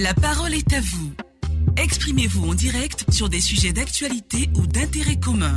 La parole est à vous. Exprimez-vous en direct sur des sujets d'actualité ou d'intérêt commun.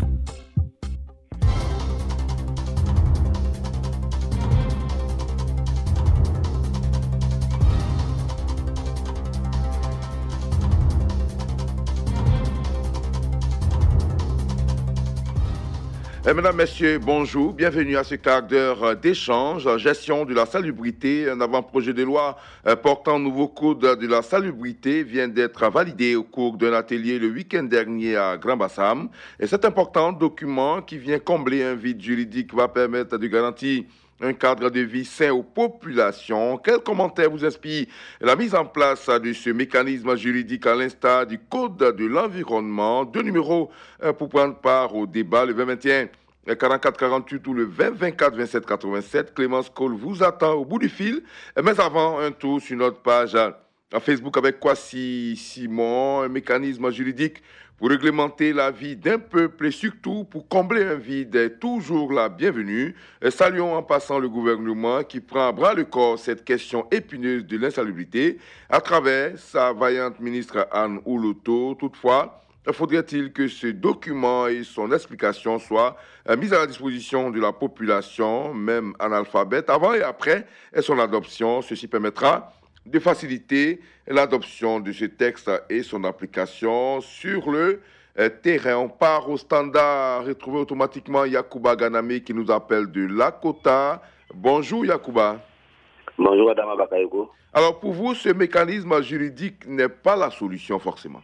Mesdames, Messieurs, bonjour. Bienvenue à ce quart d'heure d'échange, gestion de la salubrité. Un avant-projet de loi portant nouveau code de la salubrité vient d'être validé au cours d'un atelier le week-end dernier à Grand-Bassam. Et cet important document qui vient combler un vide juridique va permettre de garantir un cadre de vie sain aux populations. Quel commentaire vous inspire la mise en place de ce mécanisme juridique à l'instar du Code de l'environnement? Deux numéros pour prendre part au débat le 20-21. 44-48 ou le 20-24-27-87. Clémence Cole vous attend au bout du fil. Mais avant, un tour sur notre page Facebook avec Kwasi Simon, un mécanisme juridique pour réglementer la vie d'un peuple et surtout pour combler un vide est toujours la bienvenue. Saluons en passant le gouvernement qui prend à bras le corps cette question épineuse de l'insalubrité à travers sa vaillante ministre Anne Ouloto. Toutefois, faudrait-il que ce document et son explication soient mis à la disposition de la population, même analphabète, avant et après son adoption. Ceci permettra de faciliter l'adoption de ce texte et son application sur le terrain. On part au standard, retrouver automatiquement Yacouba Ganame qui nous appelle de Lakota. Bonjour Yacouba. Bonjour Adama Bakayoko. Alors pour vous, ce mécanisme juridique n'est pas la solution forcément?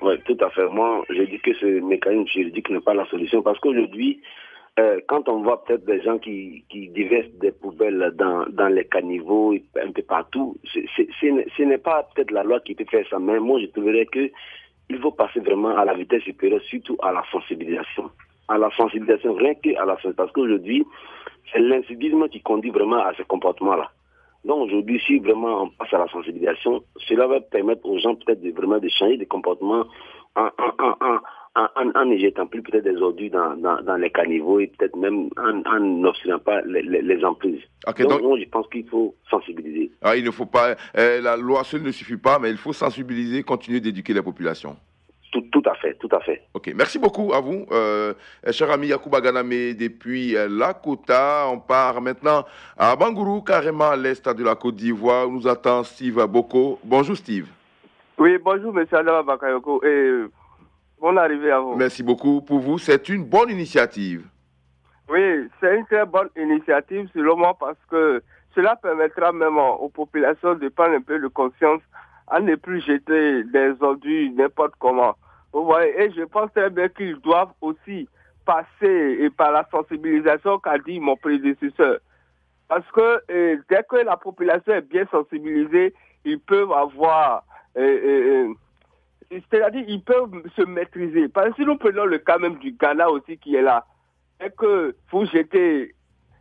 Oui, tout à fait. Moi, je dis que ce mécanisme juridique n'est pas la solution parce qu'aujourd'hui, quand on voit peut-être des gens qui déversent des poubelles dans les caniveaux, un peu partout, ce n'est pas peut-être la loi qui peut faire ça, mais moi je trouverais qu'il faut passer vraiment à la vitesse supérieure, surtout à la sensibilisation. À la sensibilisation, rien qu'à la sensibilisation, parce qu'aujourd'hui, c'est l'incivisme qui conduit vraiment à ce comportement-là. Donc aujourd'hui, si vraiment on passe à la sensibilisation, cela va permettre aux gens peut-être de changer de comportement en ne jetant plus peut-être des ordures dans les caniveaux et peut-être même en n'observant pas les emprises. Okay, donc moi je pense qu'il faut sensibiliser. Il ne faut pas, la loi seule ne suffit pas, mais il faut sensibiliser, continuer d'éduquer la population. Tout à fait, tout à fait. Ok, merci beaucoup à vous, cher ami Yacouba Ganame depuis Lakota. On part maintenant à Bangourou, carrément à l'est de la Côte d'Ivoire. Nous attend Steve Boko. Bonjour Steve. Oui, bonjour monsieur Adama Bakayoko et bonne arrivée à vous. Merci beaucoup. Pour vous, c'est une bonne initiative. Oui, c'est une très bonne initiative selon moi parce que cela permettra même aux populations de prendre un peu de conscience à ne plus jeter des ordures n'importe comment. Vous voyez, et je pense très bien qu'ils doivent aussi passer par la sensibilisation qu'a dit mon prédécesseur. Parce que dès que la population est bien sensibilisée, ils peuvent avoir... c'est-à-dire ils peuvent se maîtriser. Parce que si nous prenons le cas même du Ghana aussi qui est là, et que vous jetez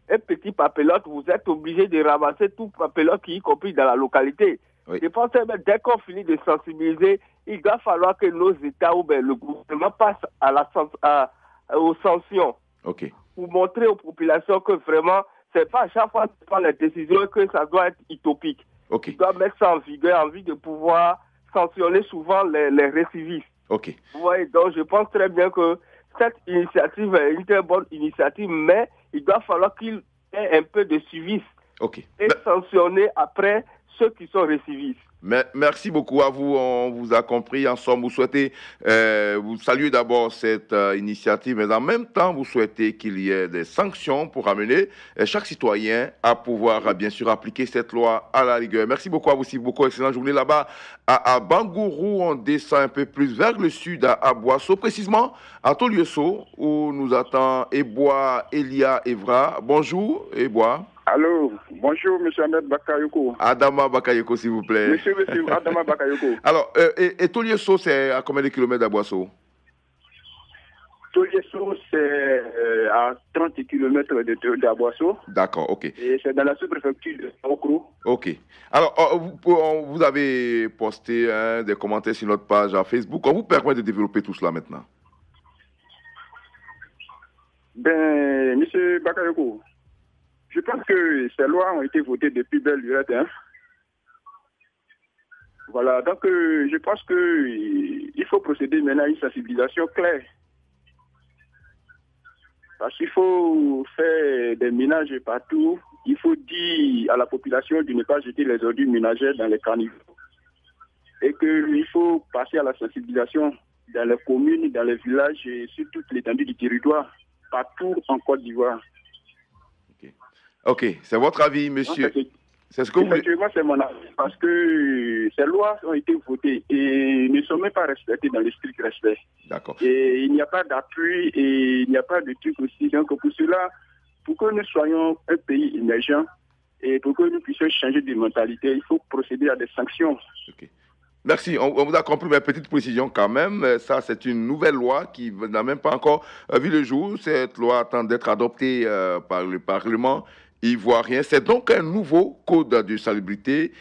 un petit papelote, vous êtes obligé de ramasser tout papelote qui est compris dans la localité. Oui. Je pense que dès qu'on finit de sensibiliser, il va falloir que nos États ou bien le gouvernement passe aux sanctions. Okay. Pour montrer aux populations que vraiment, c'est pas à chaque fois qu'on prend les décisions que ça doit être utopique. Okay. Il doit mettre ça en vigueur, en vue de pouvoir sanctionner souvent les récidivistes. Okay. Vous voyez, donc je pense très bien que cette initiative est une très bonne initiative, mais il doit falloir qu'il y ait un peu de suivi et sanctionner après ceux qui sont récidivistes. Merci beaucoup à vous, on vous a compris. En somme, vous souhaitez, vous saluez d'abord cette initiative, mais en même temps, vous souhaitez qu'il y ait des sanctions pour amener chaque citoyen à pouvoir, bien sûr, appliquer cette loi à la rigueur. Merci beaucoup à vous, Steve Boko. Excellente journée là-bas à Bangourou. On descend un peu plus vers le sud, à Boisseau, précisément à Tolioso, où nous attend Ebois Elia Evra. Bonjour, Ebois. Allô, bonjour, monsieur Ahmed Bakayoko. Adama Bakayoko, s'il vous plaît. Monsieur Adama Bakayoko. Alors, et Tolieso, c'est à combien de kilomètres d'Aboisseau? Tolieso, c'est à 30 km d'Aboisseau. D'accord, ok. Et c'est dans la sous-préfecture de Okro. Ok. Alors, vous avez posté des commentaires sur notre page à Facebook. On vous permet de développer tout cela maintenant. Ben, monsieur Bakayoko, je pense que ces lois ont été votées depuis belle lurette. Voilà, donc je pense qu'il faut procéder maintenant à une sensibilisation claire. Parce qu'il faut faire des ménages partout. Il faut dire à la population de ne pas jeter les ordures ménagères dans les caniveaux. Et qu'il faut passer à la sensibilisation dans les communes, dans les villages et sur toute l'étendue du territoire, partout en Côte d'Ivoire. Ok, c'est votre avis, monsieur. C'est ce que vous voulez. Effectivement, c'est mon avis, parce que ces lois ont été votées et ne sont même pas respectées dans le strict respect. D'accord. Et il n'y a pas d'appui et il n'y a pas de truc aussi. Donc pour cela, pour que nous soyons un pays émergent et pour que nous puissions changer de mentalité, il faut procéder à des sanctions. Okay. Merci, on vous a compris, mais petite précision quand même. Ça, c'est une nouvelle loi qui n'a même pas encore vu le jour. Cette loi attend d'être adoptée par le Parlement ivoirien. C'est donc un nouveau code de salubrité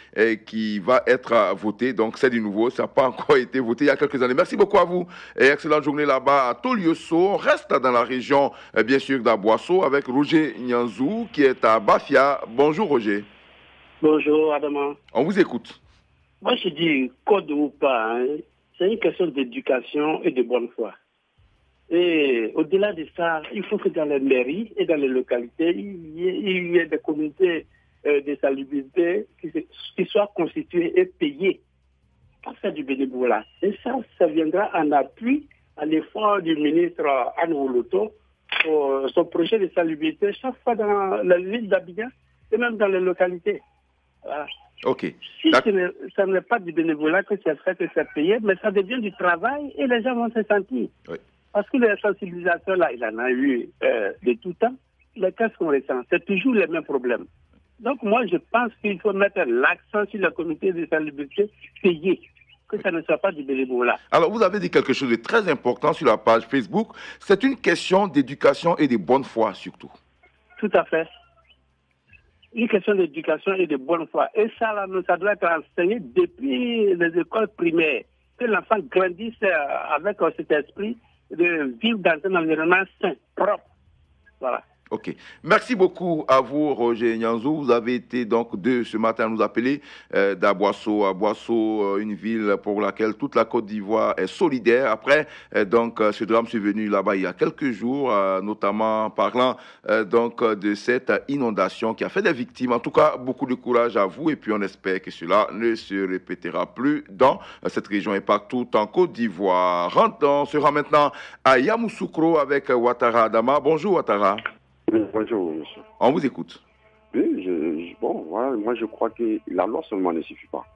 qui va être voté. Donc, c'est du nouveau. Ça n'a pas encore été voté il y a quelques années. Merci beaucoup à vous et excellente journée là-bas à Tolioso. On reste dans la région, bien sûr, d'Aboasso avec Roger Nyanzou qui est à Bafia. Bonjour, Roger. Bonjour, Adama. On vous écoute. Moi, je dis, code ou pas, hein, c'est une question d'éducation et de bonne foi. Et au-delà de ça, il faut que dans les mairies et dans les localités, il y ait des communautés de salubrité qui soient constituées et payées pour faire du bénévolat. Et ça viendra en appui à l'effort du ministre Anne Woloto pour son projet de salubrité chaque fois dans la ville d'Abidjan et même dans les localités. Voilà. Ok. Si ça n'est pas du bénévolat que c'est fait, que c'est payé, mais ça devient du travail et les gens vont se sentir. Oui. Parce que les sensibilisations, là, il en a eu de tout temps. Mais qu'est-ce qu'on ressent? C'est toujours les mêmes problèmes. Donc, moi, je pense qu'il faut mettre l'accent sur la communauté de salubrité payée, que ça ne soit pas du bénévolat. Alors, vous avez dit quelque chose de très important sur la page Facebook. C'est une question d'éducation et de bonne foi, surtout. Tout à fait. Une question d'éducation et de bonne foi. Et ça, là, ça doit être enseigné depuis les écoles primaires. Que l'enfant grandisse avec cet esprit de vivre dans un environnement sain, propre. Voilà. Ok. Merci beaucoup à vous, Roger Nyanzou. Vous avez été donc ce matin à nous appeler d'Aboasso. Aboasso, une ville pour laquelle toute la Côte d'Ivoire est solidaire. Après, ce drame survenu là-bas il y a quelques jours, notamment parlant de cette inondation qui a fait des victimes. En tout cas, beaucoup de courage à vous et puis on espère que cela ne se répétera plus dans cette région et partout en Côte d'Ivoire. On sera maintenant à Yamoussoukro avec Ouattara Adama. Bonjour Ouattara. Oui, bonjour, monsieur. On vous écoute. Oui, voilà, moi je crois que la loi seulement ne suffit pas.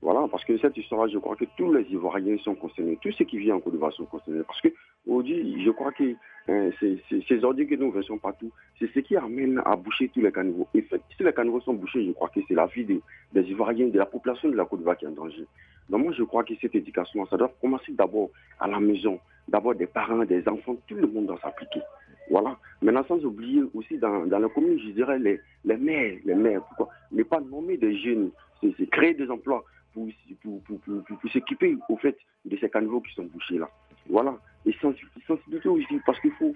Voilà, parce que cette histoire, je crois que tous les Ivoiriens sont concernés, tous ceux qui vivent en Côte d'Ivoire sont concernés. Parce que aujourd'hui, je crois que ces ordures que nous versons partout, c'est ce qui amène à boucher tous les caniveaux. Et si les caniveaux sont bouchés, je crois que c'est la vie des Ivoiriens, de la population de la Côte d'Ivoire qui est en danger. Donc moi, je crois que cette éducation, ça doit commencer d'abord à la maison, d'abord des parents, des enfants, tout le monde doit s'appliquer. Voilà. Maintenant, sans oublier aussi dans la commune, je dirais les maires. Pourquoi ne pas nommer des jeunes, c'est créer des emplois pour s'équiper au fait de ces caniveaux qui sont bouchés là. Voilà. Et sensibiliser aussi, parce qu'il faut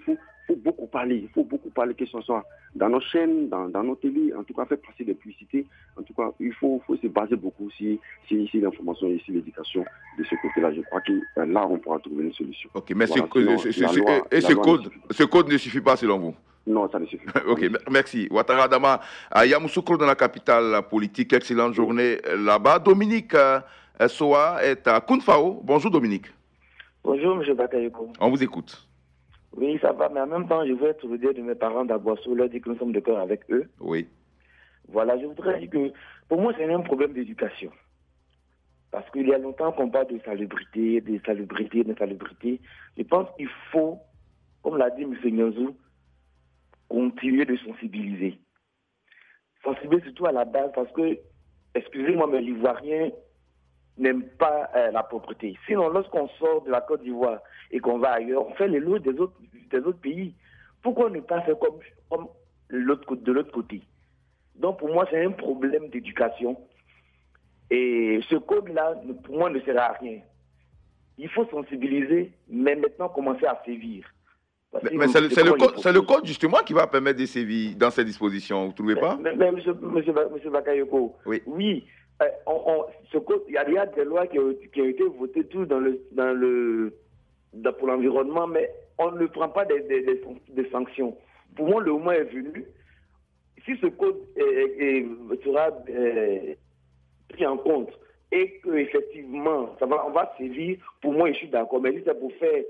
beaucoup parler. Il faut beaucoup parler, que ce soit dans nos chaînes, dans nos télés, en tout cas faire passer des publicités. En tout cas, il faut se baser beaucoup sur l'information et sur l'éducation de ce côté-là. Je crois que là, on pourra trouver une solution. Ok, mais voilà, ce code ne suffit pas selon vous? Non, ça ne suffit pas. Ok, merci. Ouattara Adama, à Yamoussoukro, dans la capitale politique. Excellente journée là-bas. Dominique Soa est à Kounfao. Bonjour Dominique. Bonjour M. Bakayoko. On vous écoute. Oui, ça va, mais en même temps, je veux être solidaire de mes parents d'Aboasso, leur dire que nous sommes de cœur avec eux. Oui. Voilà, je voudrais dire que pour moi, c'est un problème d'éducation. Parce qu'il y a longtemps qu'on parle de salubrité. Je pense qu'il faut, comme l'a dit M. Nyanzou, continuer de sensibiliser. Sensibiliser surtout à la base parce que, excusez-moi, mais l'Ivoirien n'aime pas la pauvreté. Sinon, lorsqu'on sort de la Côte d'Ivoire et qu'on va ailleurs, on fait les lots des autres pays. Pourquoi ne pas faire comme de l'autre côté? Donc, pour moi, c'est un problème d'éducation. Et ce code-là, pour moi, ne sert à rien. Il faut sensibiliser, mais maintenant commencer à sévir. Mais c'est le code justement qui va permettre de sévir dans ces dispositions, vous ne trouvez pas? Mais M. Bakayoko, oui, il y a des lois qui ont été votées pour l'environnement, mais on ne prend pas des sanctions. Pour moi, le moment est venu. Si ce code sera pris en compte et qu'effectivement, on va sévir, pour moi, je suis d'accord. Mais si c'est pour faire,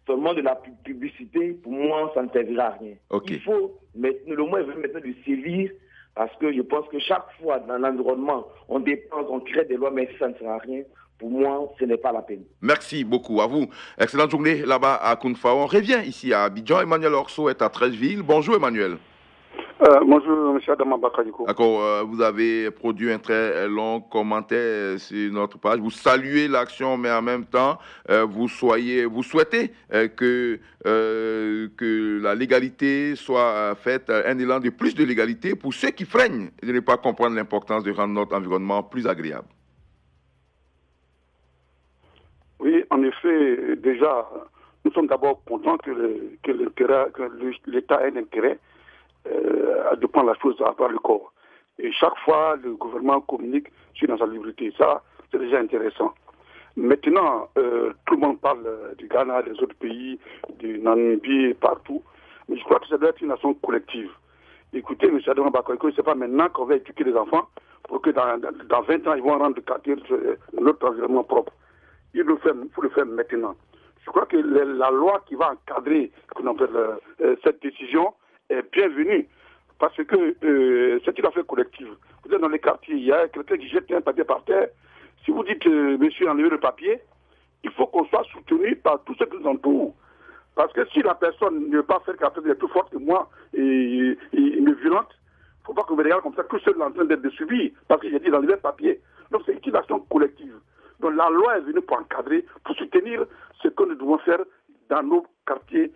seulement de la publicité, pour moi, ça ne servira à rien. Okay. Il faut, le moment est venu maintenant de sévir, parce que je pense que chaque fois dans l'environnement, on dépense, on crée des lois, mais si ça ne sert à rien, pour moi, ce n'est pas la peine. Merci beaucoup à vous. Excellente journée là-bas à Kounfa. On revient ici à Abidjan. Emmanuel Orso est à Treichville. Bonjour Emmanuel. Bonjour, M. Adama Bakayoko. D'accord, vous avez produit un très long commentaire sur notre page. Vous saluez l'action, mais en même temps, vous souhaitez que la légalité soit faite, un élan de plus de légalité pour ceux qui freinent de ne pas comprendre l'importance de rendre notre environnement plus agréable. Oui, en effet, déjà, nous sommes d'abord contents que l'État ait un intérêt de prendre la chose à part le corps. Et chaque fois, le gouvernement communique sur l'insalubrité. Ça, c'est déjà intéressant. Maintenant, tout le monde parle du Ghana, des autres pays, du Namibie, partout. Mais je crois que ça doit être une action collective. Écoutez, M. Adama Bakayoko, ce n'est pas maintenant qu'on va éduquer les enfants pour que dans 20 ans, ils vont rendre notre environnement propre. Il faut le faire maintenant. Je crois que la loi qui va encadrer cette décision est bienvenue, parce que c'est une affaire collective. Vous êtes dans les quartiers, il y a quelqu'un qui jette un papier par terre. Si vous dites, monsieur, enlevez le papier, il faut qu'on soit soutenu par tous ceux qui nous entourent. Parce que si la personne ne veut pas faire quelque chose de plus fort que moi et me violente, il ne faut pas que je me regarde comme ça, tout seul en train d'être de subir, parce que j'ai dit d'enlever le papier. Donc c'est une action collective. Donc la loi est venue pour encadrer, pour soutenir ce que nous devons faire dans nos quartiers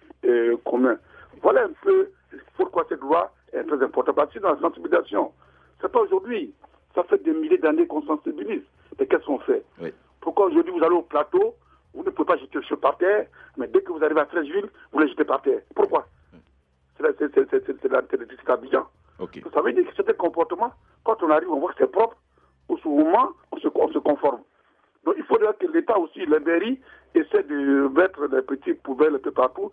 communs. Voilà un peu pourquoi cette loi est très importante. Parce que dans la sensibilisation, c'est pas aujourd'hui. Ça fait des milliers d'années qu'on sensibilise. Mais qu'est-ce qu'on fait? Oui. Pourquoi aujourd'hui vous allez au plateau, vous ne pouvez pas jeter le choses par terre, mais dès que vous arrivez à Treichville, vous les jetez par terre. Pourquoi? C'est Abidjan. Okay. Ça veut dire que c'est un comportement, quand on arrive, on voit que c'est propre, au moment, on se conforme. Donc il faudrait que l'État aussi, les mairies, essaie de mettre des petites poubelles un peu partout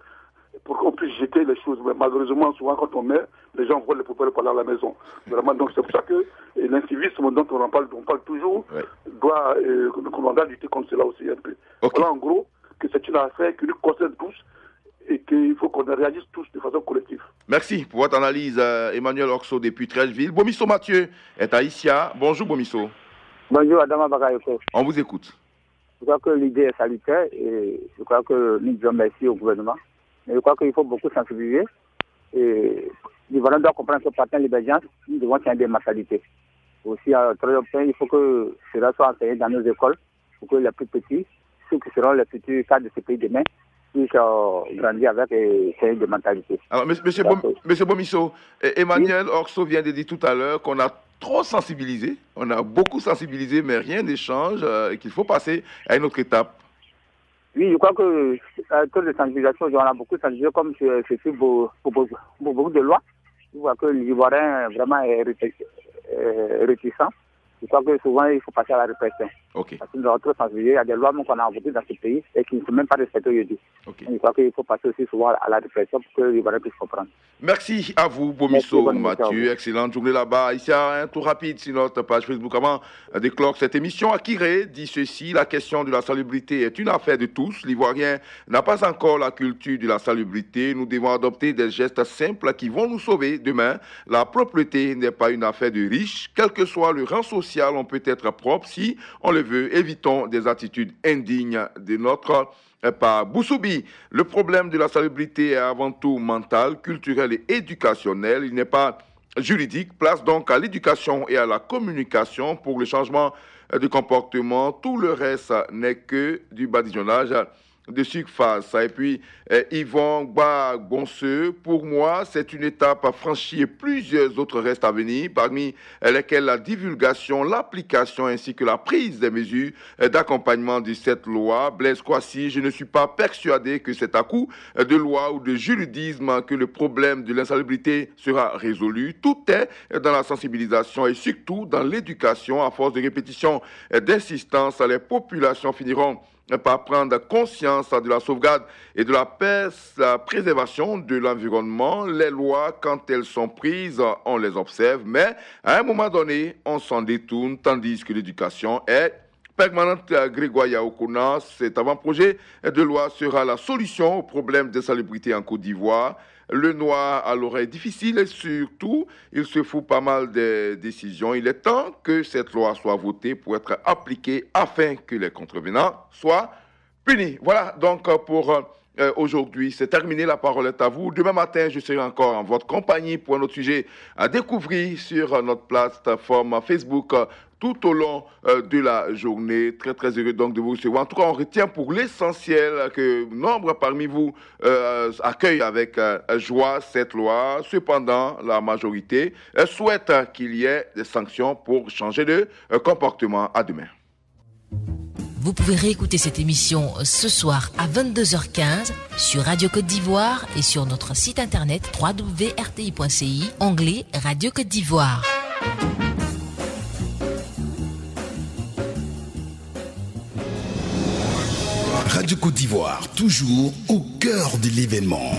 pour qu'on puisse jeter les choses. Mais malheureusement, souvent quand on met, les gens voient les poubelles pour aller à la maison. Vraiment, donc c'est pour ça que l'incivisme dont on parle toujours, doit lutter contre cela aussi un peu. Okay. Voilà en gros que c'est une affaire qui nous concerne tous et qu'il faut qu'on réagisse tous de façon collective. Merci pour votre analyse, Emmanuel Orso depuis Treichville. Bomisso Mathieu est à Issia. Bonjour Bomisso. Bonjour Adama Bakayoko. On vous écoute. Je crois que l'idée est salutaire et je crois que nous disons merci au gouvernement. Mais je crois qu'il faut beaucoup sensibiliser. Et le gouvernement doit comprendre que par l'émergence, nous devons changer des mentalités. Aussi, à il faut que cela soit enseigné dans nos écoles pour que les plus petits, ceux qui seront les futurs cadres de ce pays demain, puissent grandir avec des mentalités. Alors, Monsieur Bomisso, Emmanuel Orso vient de dire tout à l'heure qu'on a trop sensibilisé, on a beaucoup sensibilisé, mais rien ne change et qu'il faut passer à une autre étape. Oui, je crois que le taux de sensibilisation, on a beaucoup sensibilisé comme c'est fait pour beaucoup de lois. Je vois que l'Ivoirien vraiment est réticent. Je crois que souvent, il faut passer à la répression. Okay. Parce que nous avons trop sensibilisé. Il y a des lois qu'on a votées dans ce pays et qui ne sont même pas respectées aujourd'hui. Okay. Je crois qu'il faut passer aussi souvent à la répression pour que les Ivoiriens puissent comprendre. Merci à vous, Bomisso Mathieu. Excellente journée là-bas. Ici, un tour rapide sur notre page Facebook avant de clore cette émission. Akiré dit ceci: la question de la salubrité est une affaire de tous. L'Ivoirien n'a pas encore la culture de la salubrité. Nous devons adopter des gestes simples qui vont nous sauver demain. La propreté n'est pas une affaire de riches. Quel que soit le rang social, on peut être propre si on le veut. Évitons des attitudes indignes de notre part. Boussoubi, le problème de la salubrité est avant tout mental, culturel et éducationnel. Il n'est pas juridique. Place donc à l'éducation et à la communication pour le changement du comportement. Tout le reste n'est que du badigeonnage. de surface. Et puis, Yvon Gbagbonceux, pour moi, c'est une étape franchie et plusieurs autres restent à venir, parmi lesquels la divulgation, l'application ainsi que la prise des mesures d'accompagnement de cette loi. Blaise Kouassi, je ne suis pas persuadé que c'est à coup de loi ou de juridisme que le problème de l'insalubrité sera résolu. Tout est dans la sensibilisation et surtout dans l'éducation. À force de répétition et d'insistance, les populations finiront par prendre conscience de la sauvegarde et de la préservation de l'environnement. Les lois, quand elles sont prises, on les observe, mais à un moment donné, on s'en détourne, tandis que l'éducation est permanente. Grégoire Yaokona, cet avant-projet de loi sera la solution au problème d'insalubrité en Côte d'Ivoire. Le noir à l'oreille difficile et surtout, il se fout pas mal des décisions. Il est temps que cette loi soit votée pour être appliquée afin que les contrevenants soient punis. Voilà donc pour aujourd'hui. C'est terminé. La parole est à vous. Demain matin, je serai encore en votre compagnie pour un autre sujet à découvrir sur notre plateforme Facebook tout au long de la journée. Très, très heureux donc de vous recevoir. En tout cas, on retient pour l'essentiel que nombre parmi vous accueillent avec joie cette loi. Cependant, la majorité souhaite qu'il y ait des sanctions pour changer de comportement. À demain. Vous pouvez réécouter cette émission ce soir à 22h15 sur Radio Côte d'Ivoire et sur notre site internet www.rti.ci, onglet Radio Côte d'Ivoire. Radio Côte d'Ivoire, toujours au cœur de l'événement.